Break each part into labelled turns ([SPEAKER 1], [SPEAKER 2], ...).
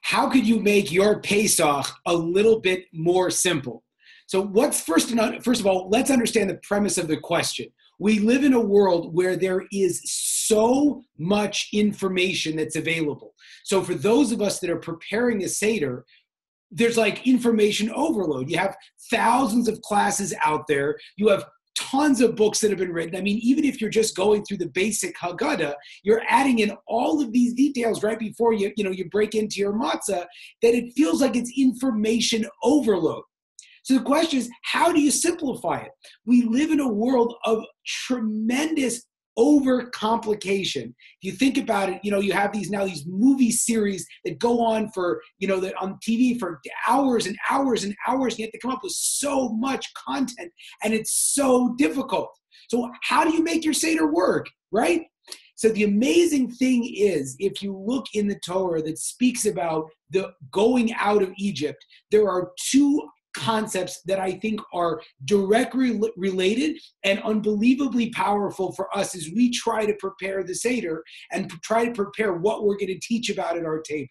[SPEAKER 1] How could you make your Pesach a little bit more simple? So what's first of all, let's understand the premise of the question. We live in a world where there is so much information that's available. So for those of us that are preparing a Seder, there's like information overload. You have thousands of classes out there. You have tons of books that have been written. I mean, even if you're just going through the basic Haggadah, you're adding in all of these details right before you break into your matzah, that it feels like it's information overload. So the question is, how do you simplify it? We live in a world of tremendous overcomplication. If you think about it, you have these movie series that go on for, that on TV for hours and hours and hours. You have to come up with so much content, and it's so difficult. So how do you make your Seder work, right? So the amazing thing is, if you look in the Torah that speaks about the going out of Egypt, there are two concepts that I think are directly related and unbelievably powerful for us as we try to prepare the Seder and try to prepare what we're going to teach about at our table.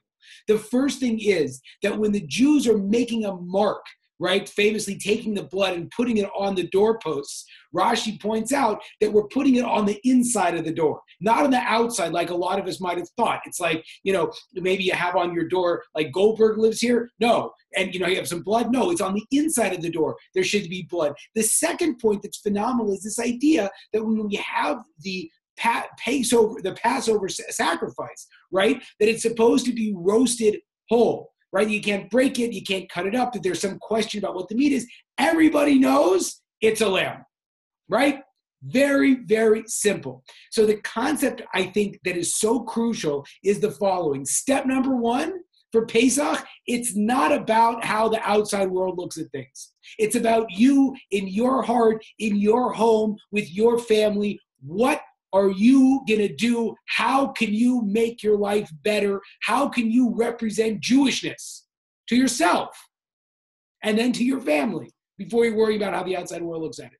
[SPEAKER 1] The first thing is that when the Jews are making a mark, right, famously taking the blood and putting it on the doorposts, Rashi points out that we're putting it on the inside of the door, not on the outside like a lot of us might have thought. It's like, maybe you have on your door, like Goldberg lives here. No. And, you have some blood. No, it's on the inside of the door. There should be blood. The second point that's phenomenal is this idea that when we have the Passover sacrifice, right, that it's supposed to be roasted whole. Right? You can't break it. You can't cut it up. That there's some question about what the meat is. Everybody knows it's a lamb, right? Very, very simple. So the concept, I think, that is so crucial is the following. Step number one for Pesach, it's not about how the outside world looks at things. It's about you in your heart, in your home, with your family. What are you going to do? How can you make your life better? How can you represent Jewishness to yourself and then to your family before you worry about how the outside world looks at it?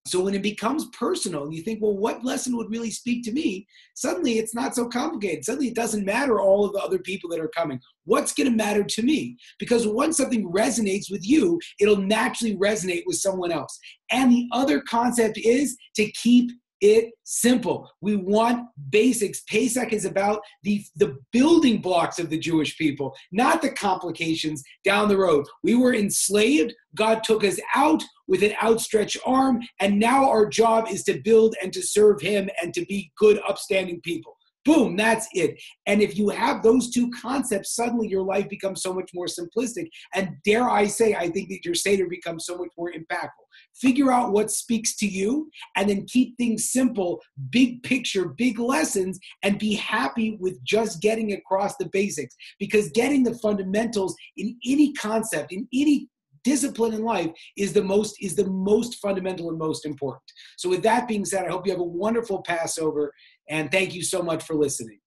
[SPEAKER 1] So when it becomes personal and you think, well, what lesson would really speak to me? Suddenly it's not so complicated. Suddenly it doesn't matter all of the other people that are coming. What's going to matter to me? Because once something resonates with you, it'll naturally resonate with someone else. And the other concept is to keep it simple. We want basics. Pesach is about the building blocks of the Jewish people, not the complications down the road. We were enslaved. God took us out with an outstretched arm, and now our job is to build and to serve him and to be good, upstanding people. Boom, that's it. And if you have those two concepts, suddenly your life becomes so much more simplistic. And dare I say, I think that your Seder becomes so much more impactful. Figure out what speaks to you and then keep things simple, big picture, big lessons, and be happy with just getting across the basics. Because getting the fundamentals in any concept, in any discipline in life is the most fundamental and most important. So with that being said, I hope you have a wonderful Passover, and thank you so much for listening.